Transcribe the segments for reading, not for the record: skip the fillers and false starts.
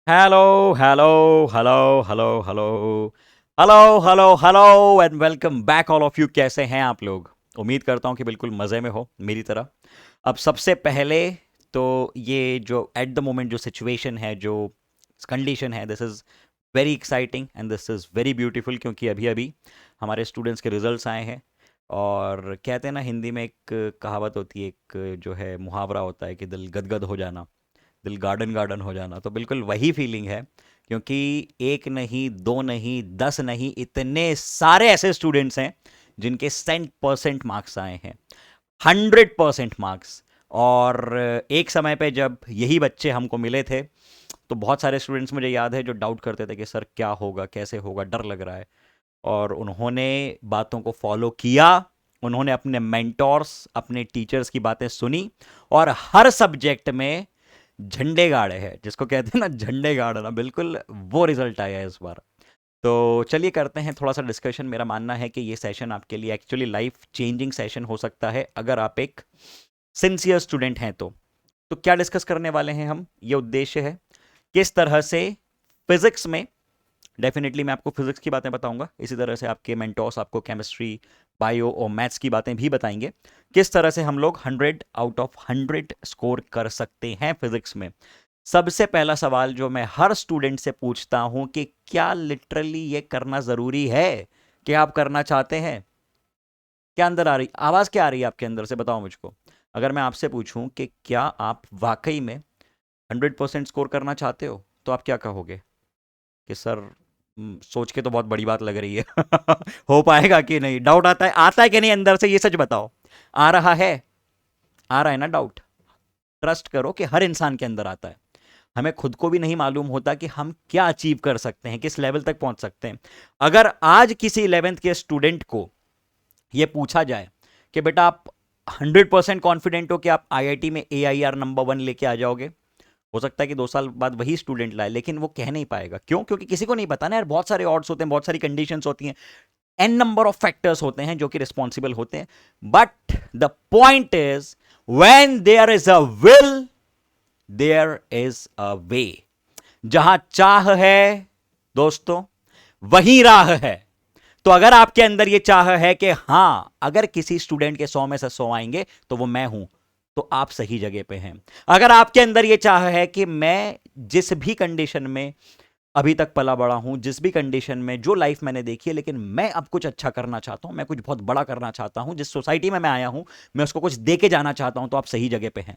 Hello hello hello hello hello hello hello hello and welcome back all of you. कैसे हैं आप लोग? उम्मीद करता हूं कि बिल्कुल मज़े में हो मेरी तरह। अब सबसे पहले तो ये जो एट द मोमेंट जो सिचुएशन है, जो कंडीशन है, this is very exciting and this is very beautiful, क्योंकि अभी अभी हमारे स्टूडेंट्स के रिजल्ट्स आए हैं। और कहते हैं ना, हिंदी में एक कहावत होती है, एक जो है मुहावरा होता है कि दिल गदगद हो जाना, दिल गार्डन गार्डन हो जाना। तो बिल्कुल वही फीलिंग है, क्योंकि एक नहीं, दो नहीं, 10 नहीं, इतने सारे ऐसे स्टूडेंट्स हैं जिनके 100% मार्क्स आए हैं, 100% मार्क्स। और एक समय पे जब यही बच्चे हमको मिले थे, तो बहुत सारे स्टूडेंट्स मुझे याद है जो डाउट करते थे कि सर क्या होगा, कैसे होगा, डर लग रहा है। और उन्होंने बातों को फॉलो किया, उन्होंने अपने मेंटोर्स, अपने टीचर्स की बातें सुनी, और हर सब्जेक्ट में झंडे गाड़े हैं, जिसको कहते हैं ना झंडे गाड़ना, बिल्कुल वो रिजल्ट आया है इस बार। तो चलिए करते हैं थोड़ा सा डिस्कशन। मेरा मानना है कि ये सेशन आपके लिए एक्चुअली लाइफ चेंजिंग सेशन हो सकता है, अगर आप एक सिंसियर स्टूडेंट हैं तो क्या डिस्कस करने वाले हैं हम, ये उद्देश्य है किस तरह से फिजिक्स में, डेफिनेटली मैं आपको फिजिक्स की बातें बताऊंगा, इसी तरह से आपके मेंटोर्स आपको केमिस्ट्री, बायो और मैथ्स की बातें भी बताएंगे, किस तरह से हम लोग 100 आउट ऑफ 100 स्कोर कर सकते हैं फिजिक्स में। सबसे पहला सवाल जो मैं हर स्टूडेंट से पूछता हूं कि क्या लिटरली ये करना जरूरी है, कि आप करना चाहते हैं? क्या अंदर आ रही आवाज, क्या आ रही है आपके अंदर से, बताओ मुझको। अगर मैं आपसे पूछूं कि क्या आप वाकई में 100% स्कोर करना चाहते हो, तो आप क्या कहोगे? कि सर सोच के तो बहुत बड़ी बात लग रही है। हो पाएगा कि नहीं, डाउट आता है कि नहीं अंदर से, ये सच बताओ। आ रहा है? आ रहा है ना डाउट? ट्रस्ट करो कि हर इंसान के अंदर आता है। हमें खुद को भी नहीं मालूम होता कि हम क्या अचीव कर सकते हैं, किस लेवल तक पहुंच सकते हैं। अगर आज किसी 11th के स्टूडेंट को यह पूछा जाए कि बेटा आप 100% कॉन्फिडेंट हो कि आप आईआईटी में AIR नंबर 1 लेके आ जाओगे, हो सकता है कि 2 साल बाद वही स्टूडेंट लाए, लेकिन वो कह नहीं पाएगा। क्यों? क्योंकि किसी को नहीं पता ना यार, बहुत सारे ऑड्स होते हैं, बहुत सारी कंडीशंस होती हैं, एन नंबर ऑफ फैक्टर्स होते हैं जो कि रिस्पॉन्सिबल होते हैं। But the point is, when there is a will there is a way. जहां चाह है दोस्तों, वही राह है। तो अगर आपके अंदर यह चाह है कि हां, अगर किसी स्टूडेंट के 100 में से 100 आएंगे तो वो मैं हूं, तो आप सही जगह पे हैं। अगर आपके अंदर यह चाह है कि मैं जिस भी कंडीशन में अभी तक पला बड़ा हूं, जिस भी कंडीशन में जो लाइफ मैंने देखी है, लेकिन मैं अब कुछ अच्छा करना चाहता हूं, मैं कुछ बहुत बड़ा करना चाहता हूं, जिस सोसाइटी में मैं आया हूं मैं उसको कुछ दे के जाना चाहता हूं, तो आप सही जगह पे हैं।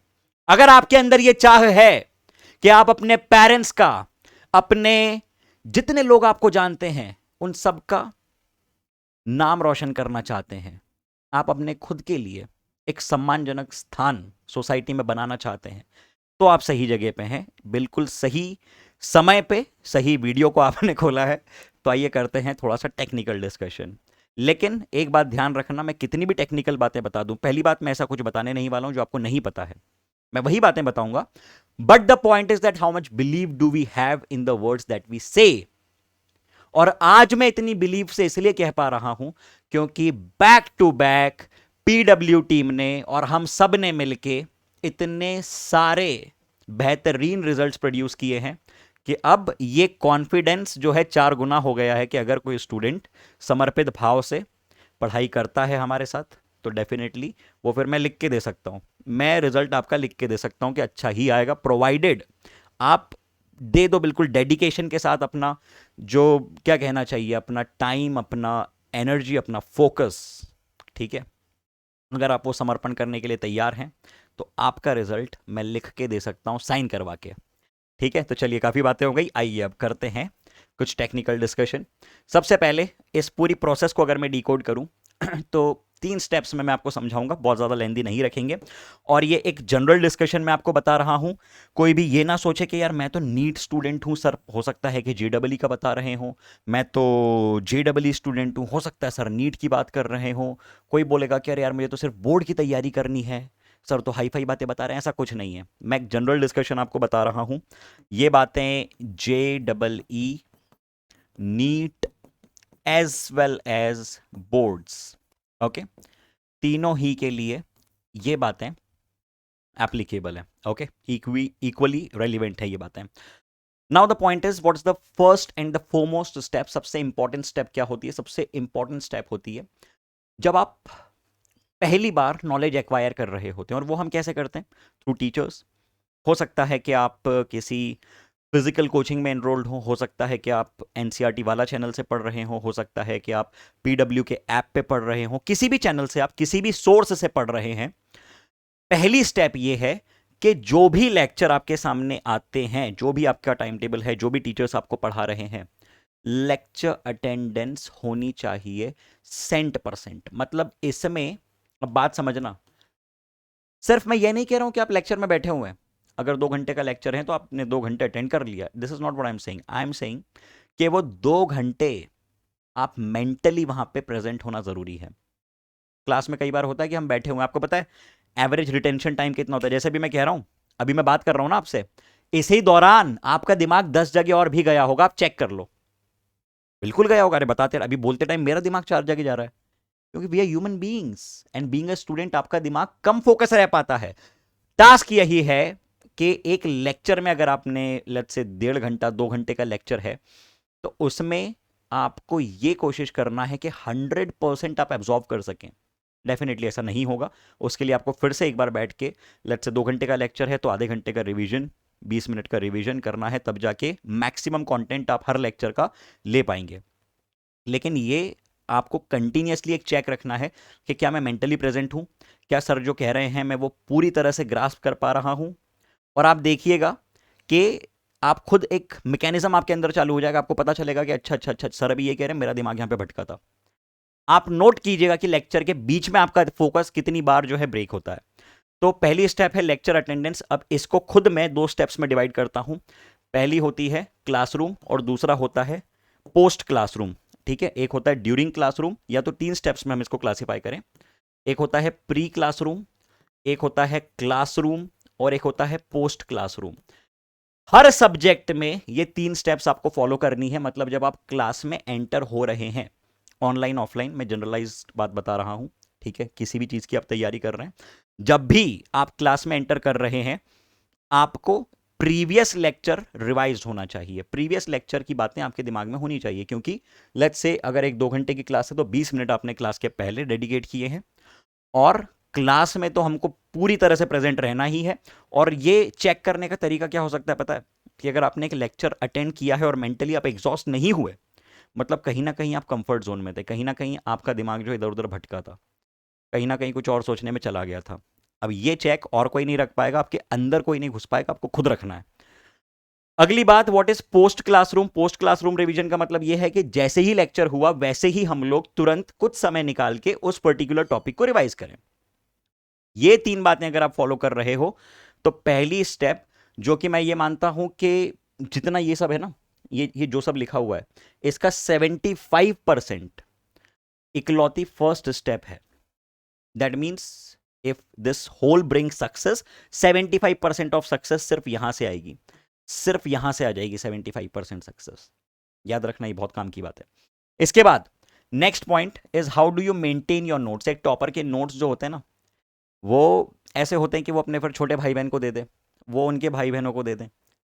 अगर आपके अंदर यह चाह है कि आप अपने पेरेंट्स का, अपने जितने लोग आपको जानते हैं उन सबका नाम रोशन करना चाहते हैं, आप अपने खुद के लिए एक सम्मानजनक स्थान सोसाइटी में बनाना चाहते हैं, तो आप सही जगह पे हैं, बिल्कुल सही समय पे सही वीडियो को आपने खोला है। तो आइए करते हैं थोड़ा सा टेक्निकल डिस्कशन। लेकिन एक बात ध्यान रखना, मैं कितनी भी टेक्निकल बातें बता दूं, पहली बात, मैं ऐसा कुछ बताने नहीं वाला हूं जो आपको नहीं पता है, मैं वही बातें बताऊंगा। But the point is that how much believe do we have in the words that we say. और आज मैं इतनी बिलीव से इसलिए कह पा रहा हूं क्योंकि back to back PW team ने और हम सब ने मिलके इतने सारे बेहतरीन रिजल्ट्स प्रोड्यूस किए हैं कि अब ये कॉन्फिडेंस जो है 4 गुना हो गया है कि अगर कोई स्टूडेंट समर्पित भाव से पढ़ाई करता है हमारे साथ, तो डेफिनेटली वो फिर मैं लिख के दे सकता हूं, मैं रिजल्ट आपका लिख के दे सकता हूं कि अच्छा ही आएगा, प्रोवाइडेड आप दे दो बिल्कुल डेडिकेशन के साथ अपना, जो क्या कहना चाहिए, अपना टाइम, अपना एनर्जी, अपना फोकस। ठीक है? अगर आप वो समर्पण करने के लिए तैयार हैं, तो आपका रिजल्ट मैं लिख के दे सकता हूं, साइन करवा के। ठीक है? तो चलिए, काफ़ी बातें हो गई, आइए अब करते हैं कुछ टेक्निकल डिस्कशन। सबसे पहले इस पूरी प्रोसेस को अगर मैं डिकोड करूं तो 3 स्टेप्स में मैं आपको समझाऊंगा, बहुत ज़्यादा लेंदी नहीं रखेंगे। और ये एक जनरल डिस्कशन मैं आपको बता रहा हूं, कोई भी ये ना सोचे कि यार मैं तो नीट स्टूडेंट हूं सर, हो सकता है कि JEE का बता रहे हो, मैं तो JEE स्टूडेंट हूं, हो सकता है सर नीट की बात कर रहे हो। कोई बोलेगा कि अरे यार मुझे तो सिर्फ बोर्ड की तैयारी करनी है, सर तो हाई फाई बातें बता रहे हैं, ऐसा कुछ नहीं है। मैं एक जनरल डिस्कशन आपको बता रहा हूं। ये बातें JEE, NEET, as well as boards, okay, तीनों ही के लिए ये बातें एप्लीकेबल है। ओके, इक्वली रेलिवेंट है ये बातें। Now the point is what is the first and the foremost step, सबसे इंपॉर्टेंट स्टेप क्या होती है? सबसे इंपॉर्टेंट स्टेप होती है जब आप पहली बार नॉलेज एक्वायर कर रहे होते हैं, और वो हम कैसे करते हैं? Through teachers. हो सकता है कि आप किसी फिजिकल कोचिंग में एनरोल्ड हो सकता है कि आप एनसीईआरटी वाला चैनल से पढ़ रहे हो सकता है कि आप पीडब्ल्यू के ऐप पे पढ़ रहे हो, किसी भी चैनल से, आप किसी भी सोर्स से पढ़ रहे हैं। पहली स्टेप ये है कि जो भी लेक्चर आपके सामने आते हैं, जो भी आपका टाइम टेबल है, जो भी टीचर्स आपको पढ़ा रहे हैं, लेक्चर अटेंडेंस होनी चाहिए 100%। मतलब इसमें, अब बात समझना, सिर्फ मैं ये नहीं कह रहा हूं कि आप लेक्चर में बैठे हुए हैं, अगर 2 घंटे का लेक्चर है तो आपने 2 घंटे अटेंड कर लिया, this is not what I am saying कि वो 2 घंटे आप मेंटली वहां पे प्रेजेंट होना जरूरी है। क्लास में कई बार होता है कि हम बैठे हुए हैं, आपको पता है एवरेज रिटेंशन टाइम कितना होता है? जैसे भी मैं कह रहा हूं, अभी मैं बात कर रहा हूं ना आपसे, इसी दौरान आपका दिमाग 10 जगह और भी गया होगा, आप चेक कर लो, बिल्कुल गया होगा। अरे बताते, अभी बोलते टाइम मेरा दिमाग 4 जगह जा रहा है, क्योंकि we are human beings, and being a student आपका दिमाग कम फोकस रह पाता है। टास्क यही है कि एक लेक्चर में अगर आपने लेट्स से 1.5 घंटा 2 घंटे का लेक्चर है, तो उसमें आपको यह कोशिश करना है कि 100% आप एब्जॉर्व कर सकें। डेफिनेटली ऐसा नहीं होगा, उसके लिए आपको फिर से एक बार बैठ के, लेट्स से 2 घंटे का लेक्चर है तो आधे घंटे का रिवीजन, 20 मिनट का रिवीजन करना है, तब जाके मैक्सिमम कंटेंट आप हर लेक्चर का ले पाएंगे। लेकिन ये आपको कंटिन्यूअसली एक चेक रखना है कि क्या मैं मेंटली प्रेजेंट हूं, क्या सर जो कह रहे हैं मैं वो पूरी तरह से ग्रास्प कर पा रहा हूं। और आप देखिएगा कि आप खुद एक मैकेनिज्म आपके अंदर चालू हो जाएगा, आपको पता चलेगा कि अच्छा अच्छा अच्छा सर अभी ये कह रहे हैं, मेरा दिमाग यहां पे भटका था। आप नोट कीजिएगा कि लेक्चर के बीच में आपका फोकस कितनी बार जो है ब्रेक होता है। तो पहली स्टेप है लेक्चर अटेंडेंस। अब इसको खुद मैं 2 स्टेप्स में डिवाइड करता हूं। पहली होती है क्लासरूम और दूसरा होता है पोस्ट क्लासरूम। ठीक है, एक होता है ड्यूरिंग क्लासरूम, या तो 3 स्टेप्स में हम इसको क्लासिफाई करें। एक होता है प्री क्लासरूम, एक होता है क्लासरूम, और एक होता है पोस्ट क्लासरूम। हर सब्जेक्ट में ये 3 स्टेप्स आपको फॉलो करनी है। मतलब जब आप क्लास में एंटर हो रहे हैं, ऑनलाइन ऑफलाइन, मैं जनरलाइज बात बता रहा हूं, ठीक है, किसी भी चीज की आप तैयारी कर रहे हैं, जब भी आप क्लास में एंटर कर रहे हैं, आपको प्रीवियस लेक्चर रिवाइज होना चाहिए। प्रीवियस लेक्चर की बातें आपके दिमाग में होनी चाहिए, क्योंकि लेट्स से अगर एक 2 घंटे की क्लास है तो 20 मिनट आपने क्लास के पहले डेडिकेट किए हैं, और क्लास में तो हमको पूरी तरह से प्रेजेंट रहना ही है। और ये चेक करने का तरीका क्या हो सकता है पता है? कि अगर आपने एक लेक्चर अटेंड किया है और मेंटली आप एग्जॉस्ट नहीं हुए, मतलब कहीं ना कहीं आप कंफर्ट जोन में थे, कहीं ना कहीं आपका दिमाग जो इधर उधर भटका था, कहीं ना कहीं कुछ और सोचने में चला गया था। अब ये चेक और कोई नहीं रख पाएगा, आपके अंदर कोई नहीं घुस पाएगा, आपको खुद रखना है। अगली बात, what is post classroom? Post classroom revision का मतलब यह है कि जैसे ही लेक्चर हुआ वैसे ही हम लोग तुरंत कुछ समय निकाल के उस पर्टिकुलर टॉपिक को रिवाइज करें। ये 3 बातें अगर आप फॉलो कर रहे हो, तो पहली स्टेप, जो कि मैं ये मानता हूं कि जितना ये सब है ना, ये जो सब लिखा हुआ है, इसका 75% इकलौती फर्स्ट स्टेप है। That means if this whole bring success, 75% of success सिर्फ यहां से आएगी, सिर्फ यहां से आ जाएगी 75% सक्सेस। याद रखना, ये बहुत काम की बात है। इसके बाद next point is how do you maintain your notes. एक टॉपर के नोट्स जो होते हैं ना, वो ऐसे होते हैं कि वो अपने फिर छोटे भाई बहन को दे दे, वो उनके भाई बहनों को दे दें।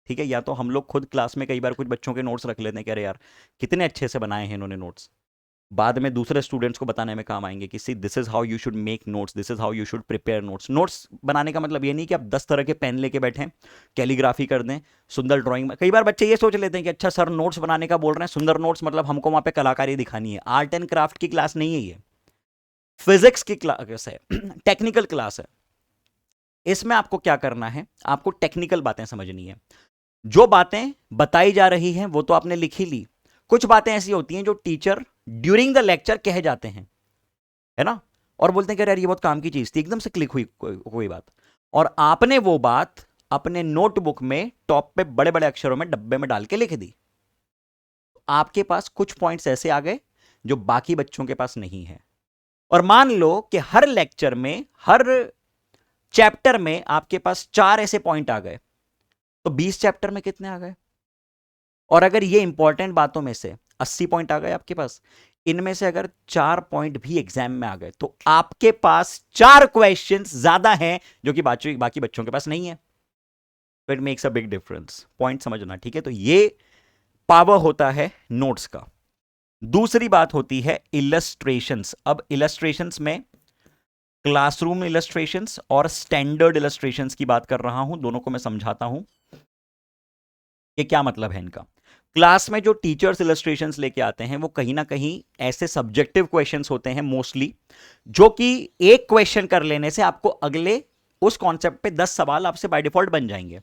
ठीक है, या तो हम लोग खुद क्लास में कई बार कुछ बच्चों के नोट्स रख लेते हैं कि अरे यार कितने अच्छे से बनाए हैं इन्होंने नोट्स, बाद में दूसरे स्टूडेंट्स को बताने में काम आएंगे कि see this is how you should make notes, this is how you should prepare notes. Notes बनाने का मतलब ये नहीं कि आप 10 तरह के पेन लेके बैठें, कैलीग्राफी कर दें, सुंदर ड्राइंग। कई बार बच्चे ये सोच लेते हैं कि अच्छा सर नोट्स बनाने का बोल रहे हैं, सुंदर नोट्स मतलब हमको वहां पे कलाकारी दिखानी है। आर्ट एंड क्राफ्ट की क्लास नहीं है ये, फिजिक्स की क्लास है, टेक्निकल क्लास है। इसमें आपको क्या करना है, आपको टेक्निकल बातें समझनी है। जो बातें बताई जा रही हैं वो तो आपने लिखी ली, कुछ बातें ऐसी होती हैं जो टीचर ड्यूरिंग द लेक्चर कह जाते हैं, है ना, और बोलते हैं कि यार ये बहुत काम की चीज थी, एकदम से क्लिक हुई कोई बात, और आपने वो बात अपने नोटबुक में टॉप पे बड़े बड़े अक्षरों में डब्बे में डाल के लिख दी। आपके पास कुछ पॉइंट्स ऐसे आ गए जो बाकी बच्चों के पास नहीं है। और मान लो कि हर लेक्चर में, हर चैप्टर में आपके पास 4 ऐसे पॉइंट आ गए, तो 20 चैप्टर में कितने आ गए? और अगर ये इंपॉर्टेंट बातों में से 80 पॉइंट आ गए आपके पास, इनमें से अगर 4 पॉइंट भी एग्जाम में आ गए, तो आपके पास 4 क्वेश्चंस ज्यादा हैं जो कि बाकी बच्चों के पास नहीं है। तो it makes a big difference. Point समझना, ठीक है? तो ये पावर होता है नोट्स का। दूसरी बात होती है इलस्ट्रेशंस। अब इलस्ट्रेशंस में क्लासरूम इलस्ट्रेशंस और स्टैंडर्ड इलस्ट्रेशंस की बात कर रहा हूं, दोनों को मैं समझाता हूं कि क्या मतलब है इनका। क्लास में जो टीचर्स इलस्ट्रेशंस लेके आते हैं वो कहीं ना कहीं ऐसे सब्जेक्टिव क्वेश्चंस होते हैं मोस्टली, जो कि एक क्वेश्चन कर लेने से आपको अगले उस कॉन्सेप्ट पे 10 सवाल आपसे बाय डिफॉल्ट बन जाएंगे।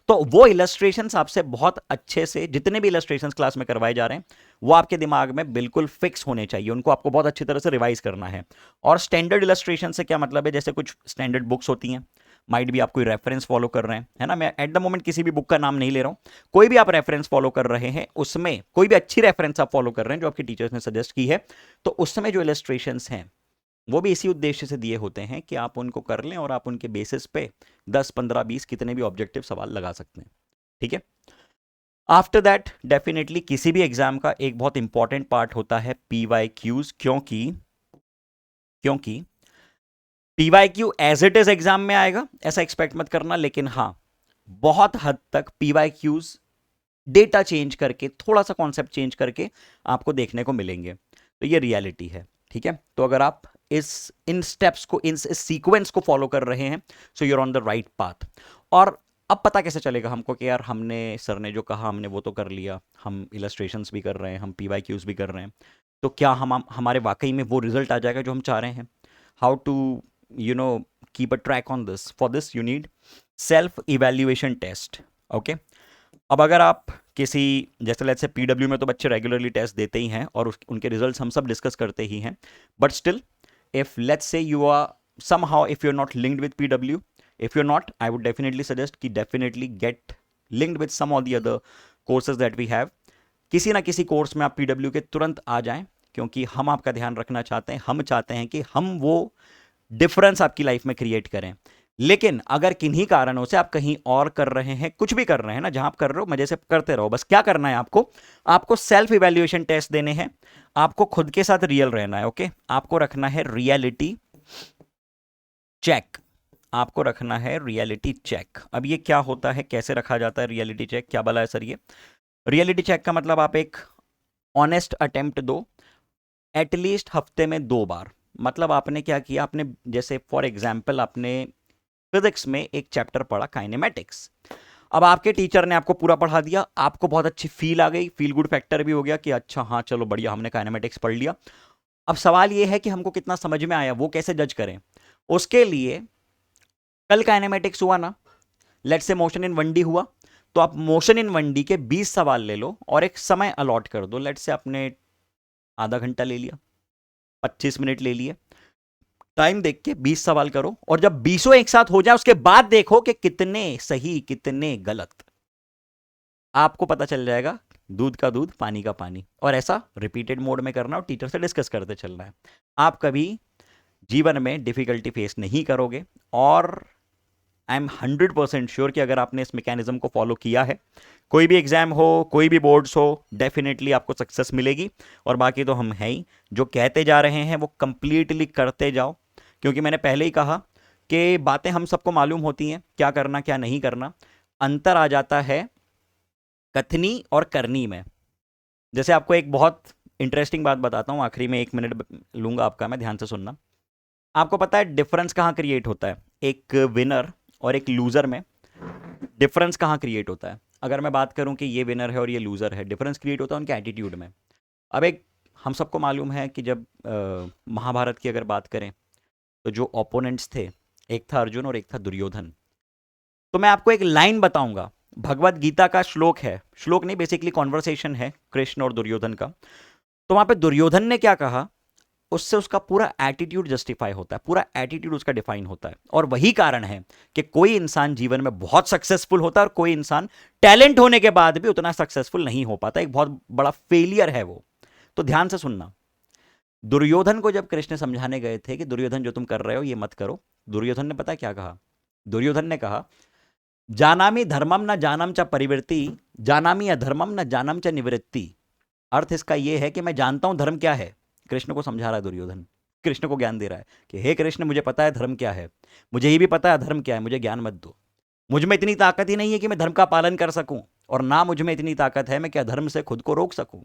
तो वो इलस्ट्रेशंस आपसे बहुत अच्छे से, जितने भी इलस्ट्रेशंस क्लास में करवाए जा रहे हैं वो आपके दिमाग में बिल्कुल फिक्स होने चाहिए, उनको आपको बहुत अच्छी तरह से रिवाइज करना है। और स्टैंडर्ड इलस्ट्रेशन से क्या मतलब है, जैसे कुछ स्टैंडर्ड बुक्स होती हैं, माइट भी आप कोई रेफरेंस फॉलो कर रहे हैं, है ना? मैं एट द मोमेंट किसी भी बुक का नाम नहीं ले रहा हूं, कोई भी आप रेफरेंस फॉलो कर रहे हैं, उसमें कोई भी अच्छी रेफरेंस आप फॉलो कर रहे हैं जो आपके टीचर्स ने सजेस्ट की है, तो उस समय जो इलस्ट्रेशंस हैं वो भी इसी उद्देश्य से दिए होते हैं कि आप उनको कर लें और आप उनके बेसिस पे 10 15 20 कितने भी ऑब्जेक्टिव सवाल लगा सकते हैं, ठीक है? आफ्टर दैट डेफिनेटली किसी भी एग्जाम का एक बहुत इंपॉर्टेंट पार्ट होता है पीवाईक्यूज, क्योंकि क्योंकि PYQ as it is exam में आएगा ऐसा एक्सपेक्ट मत करना, लेकिन हां बहुत हद तक पीवाईक्यूज डेटा चेंज करके, थोड़ा सा कॉन्सेप्ट चेंज करके आपको देखने को मिलेंगे। तो ये रियलिटी है, ठीक है? तो अगर आप इन स्टेप्स को, इस सीक्वेंस को फॉलो कर रहे हैं, so you're on the right path. और अब पता कैसे चलेगा हमको कि यार हमने, सर ने जो कहा हमने वो तो कर लिया, हम इलस्ट्रेशंस भी कर रहे हैं, हम पीवाईक्यूज भी कर रहे हैं, तो क्या हम हमारे वाकई में वो रिजल्ट आ जाएगा जो हम चाह रहे हैं? How to you know keep a track on this? For this you need self evaluation test, okay? अब अगर आप किसी, जैसे लेट्स से पीडब्ल्यू में तो बच्चे रेगुलरली टेस्ट देते ही हैं और उनके रिजल्ट्स हम सब डिस्कस करते ही हैं, but still if let's say you are somehow if you're not linked with PW, if you're not, I would definitely suggest कि definitely get linked with some of the other courses that we have। किसी ना किसी course में आप PW के तुरंत आ जाएं, क्योंकि हम आपका ध्यान रखना चाहते हैं, हम चाहते हैं कि हम वो डिफरेंस आपकी लाइफ में क्रिएट करें। लेकिन अगर किन्हीं कारणों से आप कहीं और कर रहे हैं, कुछ भी कर रहे हैं ना, जहां आप कर रहे हो मजे से करते रहो, बस क्या करना है आपको, आपको सेल्फ इवेल्युएशन टेस्ट देने हैं, आपको खुद के साथ रियल रहना है, ओके? आपको रखना है रियलिटी चेक, आपको रखना है रियलिटी चेक। अब ये क्या होता है, कैसे रखा जाता है रियलिटी चेक? क्या भला है सर ये? रियलिटी चेक का मतलब आप एक ऑनेस्ट अटेम्प्ट दो, एटलीस्ट हफ्ते में 2 बार। मतलब आपने क्या किया, आपने जैसे फॉर एग्जाम्पल आपने फिजिक्स में एक चैप्टर पढ़ा काइनेमेटिक्स, अब आपके टीचर ने आपको पूरा पढ़ा दिया, आपको बहुत अच्छी फील आ गई, फील गुड फैक्टर भी हो गया कि अच्छा हाँ चलो बढ़िया हमने काइनेमेटिक्स पढ़ लिया। अब सवाल ये है कि हमको कितना समझ में आया वो कैसे जज करें? उसके लिए कल काइनेमेटिक्स हुआ ना, let's say motion in 1D हुआ, तो आप मोशन इन 1D के 20 सवाल ले लो और एक समय अलॉट कर दो, लेट्स से आपने आधा घंटा ले लिया, 25 मिनट ले लिए, टाइम देख के 20 सवाल करो, और जब 20 एक साथ हो जाए उसके बाद देखो कि कितने सही कितने गलत, आपको पता चल जाएगा। दूध का दूध पानी का पानी, और ऐसा रिपीटेड मोड में करना और टीचर से डिस्कस करते चलना है। आप कभी जीवन में डिफिकल्टी फेस नहीं करोगे, और आई एम 100% श्योर कि अगर आपने इस मैकेनिज्म को फॉलो किया है, कोई भी एग्जाम हो, कोई भी बोर्ड्स हो, डेफिनेटली आपको सक्सेस मिलेगी। और बाकी तो हम हैं ही, जो कहते जा रहे हैं वो कंप्लीटली करते जाओ, क्योंकि मैंने पहले ही कहा कि बातें हम सबको मालूम होती हैं, क्या करना क्या नहीं करना, अंतर आ जाता है कथनी और करनी में। जैसे आपको एक बहुत इंटरेस्टिंग बात बताता हूं, आखिरी में 1 मिनट लूंगा आपका, मैं ध्यान से सुनना। आपको पता है डिफरेंस कहां क्रिएट होता है, एक विनर और एक लूजर में डिफरेंस कहां क्रिएट होता है? अगर मैं बात करूं कि ये विनर है और ये लूजर है, डिफरेंस क्रिएट होता है उनके एटीट्यूड में। अब एक, हम सबको मालूम है कि जब महाभारत की अगर बात करें तो जो ओपोनेंट्स थे, एक था अर्जुन और एक था दुर्योधन। तो मैं आपको एक लाइन बताऊंगा, भगवत गीता का श्लोक है, श्लोक नहीं बेसिकली कॉन्वर्सेशन है कृष्ण और दुर्योधन का। तो वहां पे दुर्योधन ने क्या कहा, उससे उसका पूरा एटीट्यूड जस्टिफाई होता है, पूरा एटीट्यूड उसका डिफाइन होता है। और वही कारण है कि कोई इंसान जीवन में बहुत सक्सेसफुल होता है और कोई इंसान टैलेंट होने के बाद भी उतना सक्सेसफुल नहीं हो पाता, एक बहुत बड़ा फेलियर है वो। तो ध्यान से सुनना, दुर्योधन को जब कृष्ण समझाने गए थे कि दुर्योधन जो तुम कर रहे हो ये मत करो, दुर्योधन ने पता क्या कहा? दुर्योधन ने कहा, जानामि धर्मम न जानम च परिवृत्ति, जानामि अधर्मम न जानम च निवृत्ति। अर्थ इसका यह है कि मैं जानता हूं धर्म क्या है। कृष्ण को समझा रहा है दुर्योधन, कृष्ण को ज्ञान दे रहा है कि हे कृष्ण मुझे पता है धर्म क्या है, मुझे ये भी पता है अधर्म क्या है, मुझे ज्ञान मत दो। मुझ में इतनी ताकत ही नहीं है कि मैं धर्म का पालन कर सकूं, और ना मुझ में इतनी ताकत है मैं क्या धर्म से खुद को रोक सकूं।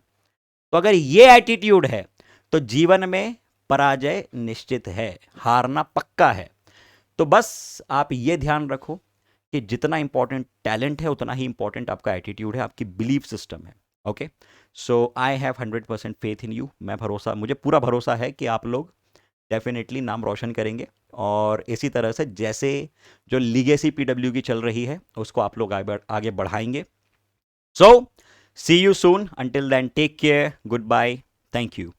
तो अगर ये एटीट्यूड है तो जीवन में पराजय निश्चित है, हारना पक्का है। तो बस आप ये ध्यान रखो कि जितना इंपॉर्टेंट टैलेंट है उतना ही इंपॉर्टेंट आपका एटीट्यूड है, आपकी बिलीफ सिस्टम है। Okay, so I have 100% faith in you. मुझे पूरा भरोसा है कि आप लोग डेफिनेटली नाम रोशन करेंगे, और इसी तरह से जैसे जो लीगेसी पीडब्ल्यू की चल रही है उसको आप लोग आगे बढ़ाएंगे। So see you soon, until then take care, goodbye, thank you.